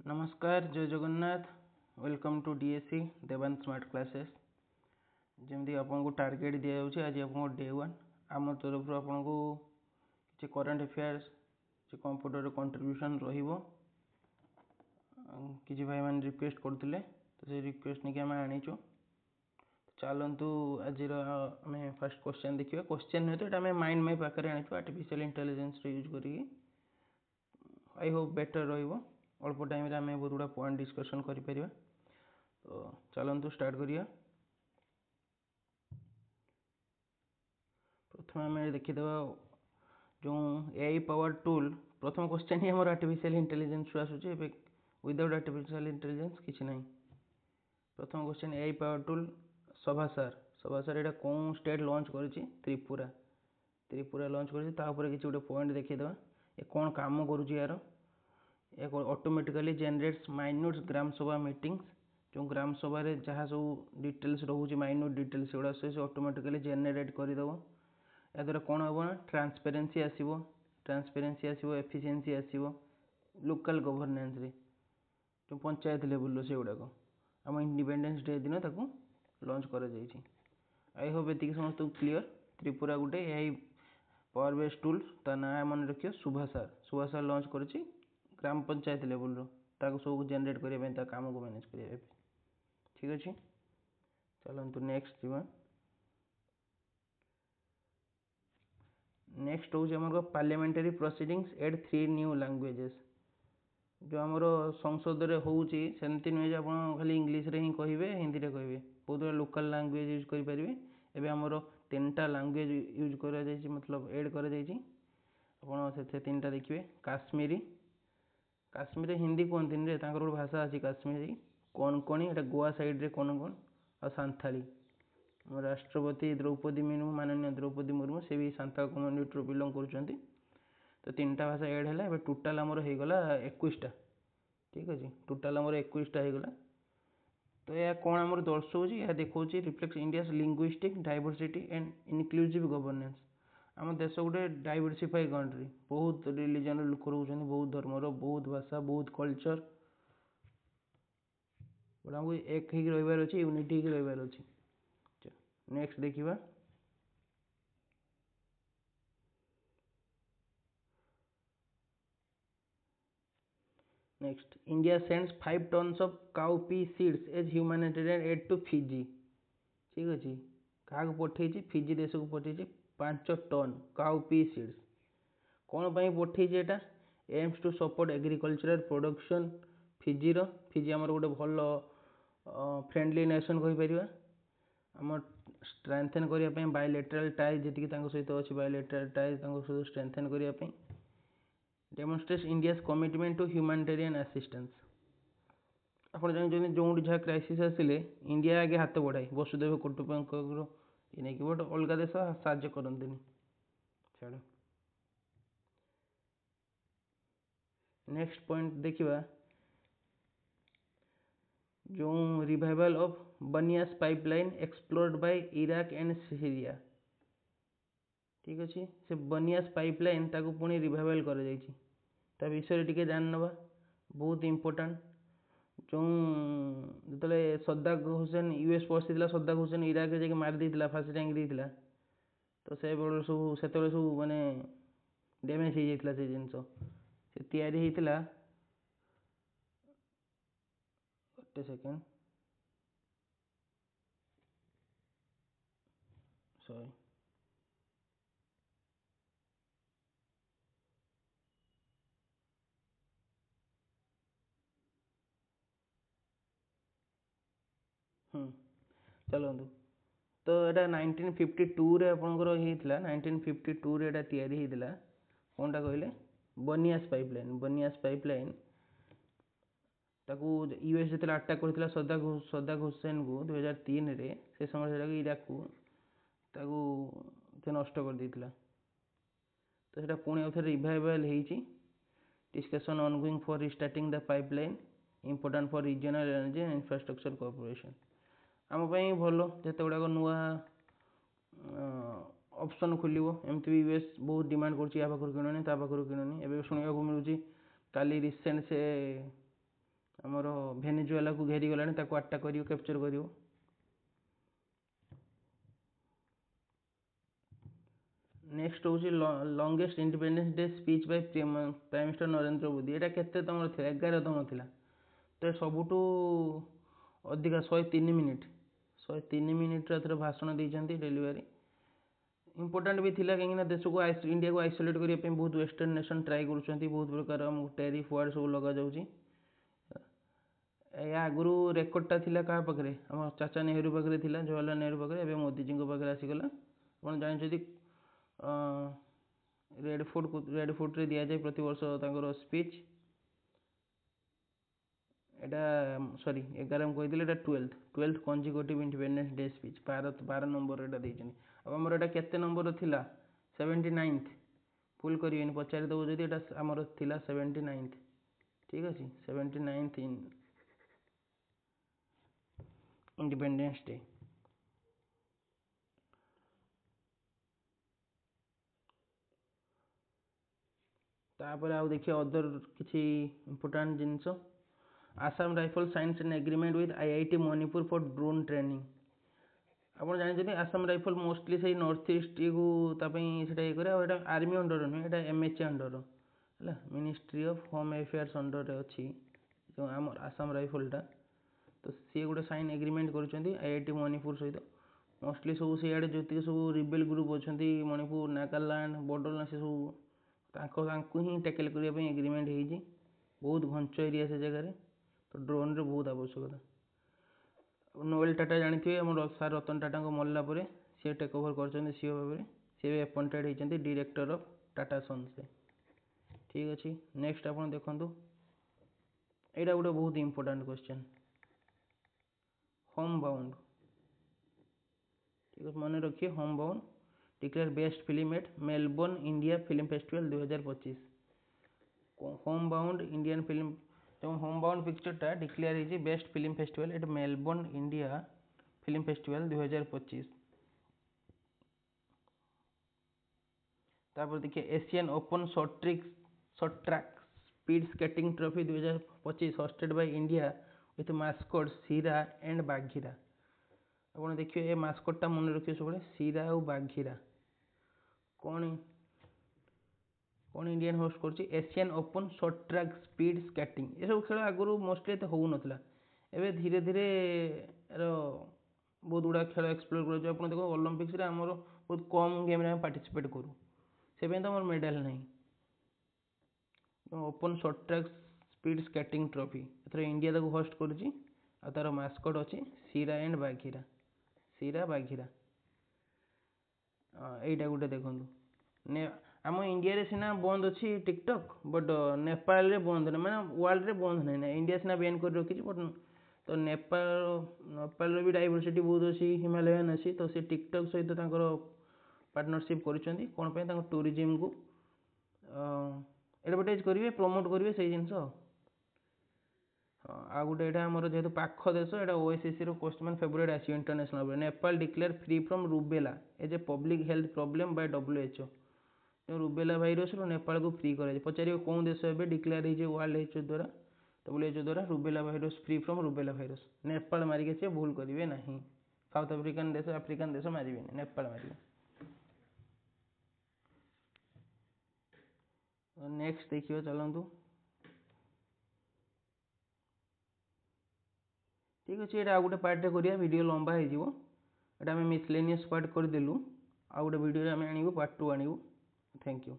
नमस्कार जय Jagannath welcome to DSC देवान स्मार्ट क्लासेस जमी आपको टार्गेट दि जाऊँगी आज आप डे वन आम तरफ आपको किसी करेन्ट अफेयर्स कि कंप्यूटर कंट्रीब्यूशन किसी भाई मैंने रिक्वेस्ट करते तो से रिक्वेस्ट नहीं आम आनीचु चलतु आज आम फास्ट क्वेश्चन देखिए क्वेश्चन नुहे तो ये माइंड मैप आकार आनीचु आर्टिफिशियल इंटेलिजेंस यूज करी आई होप बेटर रहिबो अल्प टाइम आम बहुत गुड़ा पॉइंट डिस्कसन कर तो चलतु स्टार्ट करिया प्रथम आम देखीद जो एआई पावर टूल प्रथम क्वेश्चन ही आम आर्टिफिशियल इंटेलिजेंस आसूचे विदाउट आर्टिफिशियल इंटेलिजेंस किसी ना प्रथम क्वेश्चन एआई पावर टूल सभासार यहाँ कौन स्टेट लॉन्च करी त्रिपुरा लॉन्च कर किसी गोटे पॉइंट देखीद ये कौन काम करुँच यार ऑटोमेटिकली जनरेट्स माइन्यूट ग्राम सभा मीटिंग्स जो ग्राम सभा जहाँ सब डिटेल्स रोचे माइन्यूट डिटेल्स गुड़ा से ऑटोमेटिकली जेनेरेट करदेव या द्वारा कौन हम ना ट्रांसपेरेन्सी आसो एफिशिएंसी आसो लोकल गवर्नेंस रे जो पंचायत लेवल से गुड़ाक आम इंडिपेंडेंस डे दिन लॉन्च कर आई होप ये समस्त क्लीयर त्रिपुरा गोटे यही पावर बेस्ड टूल ता ना मन रखिए सुभासार लॉन्च करुच्ची ग्राम पंचायत लेवल सब जेनेट करने काम को मैनेज करने ठीक अच्छे चलतु नेक्स्ट जीवा नेक्स्ट हूँ पार्लियामेंटारी प्रोसीडिंग्स एट 3 न्यू लैंग्वेजेस जो आमर संसद में होमती नुहे आप खाली इंग्लीश रे ही कहे हिंदी में कहे बहुत गुड़ा लोकल लैंग्वेज यूज करेंगे एवं आमर 3टा लैंग्वेज यूज कर मतलब एड कर तीन टा देखिए काश्मीरी हिंदी कहती रे गोटे भाषा अच्छी काश्मीरी कोंकणी एटा गोवा साइड रे कोंकण और सांथाली राष्ट्रपति द्रौपदी मुर्मू माननीय द्रौपदी मुर्मू से भी सांथाल कम्युनिटी बिलंग कर तो 3टा भाषा एड है टोटाल आमर होगला 21टा ठीक अच्छे टोटाल आमर 21टा होगला तो यह कौन आमर दर्शाऊँ यह देखा reflect India linguistic diversity and inclusive governance आम देश गोटे डाइवर्सिफाई कंट्री बहुत रिलीजन लोक रोच बहुत धर्मर बहुत भाषा बहुत कल्चर बट आमको एक रही अच्छे यूनिटी रही अच्छे नेक्स्ट देखा next India sends 5 tons of cow pea seeds as humanitarian aid to Fiji ठीक अच्छे क्या पठे फिजी देश को पठे 5 टन काउ पी सीड्स कौन पठे यहाँ aims to support agricultural production Fiji आमर गोटे भल फ्रेंडली नेशन कहीपर आम स्ट्रेंथेन करने बायोलेटराल टाइज जी सहित अच्छी बायोलेटराल टाइज सहित स्ट्रेंथेन करने demonstrates India's commitment to humanitarian assistance आप जानते जो जहाँ क्राइसिस आसिले इंडिया आगे हाथ बढ़ाए वसुदेव कुटुंबकम ये नहीं कि बट अलग देश साहाଯ୍य करते छाड़ नेक्स्ट पॉइंट देखा जो revival of Baniyas pipeline explored by Iraq and Syria ठीक अच्छे से बनियास पाइपलाइन ताको पुणी रिवाइवल कर विषय टी जान नवा बहुत इम्पोर्टाट जो जो सद्दाम हुसैन यूएस पशि सद्दाम हुसैन इराक जाके मारी फांसी टांगी तो से सब से सब माने डैमेज हो जाता से जिनस से तैयारी होता गोटे सेकेंड सॉरी चलतु तो यहाँ 1952 रे आपंकर होता 1952 रे तैयारी होता कौनटा कहले बनियास पाइपलाइन ताकू यूएस जो अटैक करता सद्दाम हुसैन को 2003 रे से समय इराक को नष्ट कर देता तो सीटा पुणी आउ थे रिवाइवल हो discussion ongoing for restarting the pipeline important for regional energy and infrastructure corporation आम भल जिते गुड़ाक नुआ ऑप्शन खोल एमती भी यूएस बहुत डिमांड कर पाखर किणनी ता पाखर किणनी एवं शुणा मिलूँ काली रिसेंट से आमर भेनेजुएला को घेरी गलानी ताको अटैक करियो कैप्चर करियो। नेक्स्ट हूँ longest independence day speech by prime minister Narendra Modi. यहाँ केते तुम थी 11तम थिला तो सबुठू अधिका 103 मिनिट 103 मिनिट एथर भाषण देते डेलीवरी। इंपोर्टाट भी थिला कहीं देश को इंडिया को आइसोलेट करने बहुत वेस्टर्न नेशन ट्राए कर बहुत प्रकार टेरिफ वार्ड सब लग जाऊँगी। या आगु रेकर्डटा थिला क्या पाखे आम चाचा नेहरू पाखे थिला जवाहरलाल नेहरू पाखे एवं मोदी जी पाखे आसीगला। आप जानते रेड फोर्ट रे दि जाए प्रति वर्ष स्पीच एटा सॉरी 11 कही 12th consecutive independence day speech 12 number एटा देछन। अब हमर एटा केते नंबर थिला 79th फुल करियन पचारि दबो जदि एटा हमर थिला 79th। ठीक अछि 79th इन इंडिपेंडेंस डे। तापर आउ देखिए अदर किसी important genus Assam rifle science and agreement with IIT Manipur for drone training. आप जानते आसाम राइफल मोस्टली से नॉर्थ ईस्ट को ये करे आर्मी अंडर नुहे यहाँ एमएचए अंडर है ministry of home affairs under अच्छी जो आम आसाम राइफलटा। तो सी गोटे साइन एग्रीमेंट कर आईआईटी मणिपुर सहित मोस्टली सब सीआडे जो सब रिबेल ग्रुप अच्छा मणिपुर नागालैंड बॉर्डर से सब ही टैकल करने एग्रीमेंट हो बहुत घंच एरिया से जगह तो ड्रोन रे बहुत आवश्यकता। नोएल टाटा जानते हैं आम सार रतन टाटा को मरला सी टेक ओवर कर सीओ भाव सी भी अपॉइंटेड होती डायरेक्टर ऑफ टाटा सन्स से। ठीक अच्छे नेक्स्ट आप देखु यहाँ गोटे बहुत इंपोर्टेंट क्वेश्चन होम बाउंड। ठीक है मन रखिए home bound declare best film at Melbourne India film festival 2025। Home bound Indian film जो होम बाउंड पिक्चरटा डिक्लेयर हो best film festival at Melbourne India film festival 2025। तापर देखिए Asian open short track speed skating trophy 2025 hosted by India with mascot Sira and बाघीरा। आप देखिए ये मास्कोटा मन रखिए सब सीरा और बाघीरा कौन कौन इंडियन होस्ट कर Asian open short track speed skating. ये सब खेल आगुरी मोस्टली एत हो नाला एवं धीरे धीरे बहुत गुड़ा खेल एक्सप्लोर कर देखो ओलंपिक्स आमर बहुत कम गेम रे पार्टिसिपेट करूँ से तो आम मेडल नहीं। Open short track speed skating trophy एथर इंडिया ताको होस्ट करुच्ची आ तार मास्कट अच्छी सीरा एंड बाघीरा सीरा बाघीरा। यहीटा गोटे देखूँ आम इंडिया रे सीना बंद अच्छी टिकटॉक बट नेपाल रे बंद नहीं मैंने वर्ल्ड रे बंद नहीं ना इंडिया सीना बैन कर रखी बट तो नेपाल भी डाइवर्सिटी बहुत अच्छी हिमालयन अच्छी तो सी टिकटॉक सहित पार्टनरशिप कर टूरिज्म को एडवर्टाइज करेंगे प्रमोट करेंगे से जिनस। आ गोटे यहाँ जेहतु पाख देश यहाँ ओएसएससी क्वेश्चन फेब्रुआरी आस international Nepal declare free from rubella as a public health problem by WHO। जो रुबेला भाईरस नेपाल को फ्री कर पचार कौन देश ए डिक्लेयर हो वर्ल्ड हेल्थ द्वारा WHO द्वारा rubella virus free from rubella virus Nepal मारिके से भूल करेंगे ना साउथ आफ्रिकान देश आफ्रिकान देश मारे नेपाल मारे। नेक्स्ट देखिए चलतु ठीक अच्छे ये गोटे पार्ट करिया वीडियो लंबा हो मिसलेनियस पार्ट करदेलु आ गोटे वीडियो आम आणु पार्ट 2 आणु। Thank you.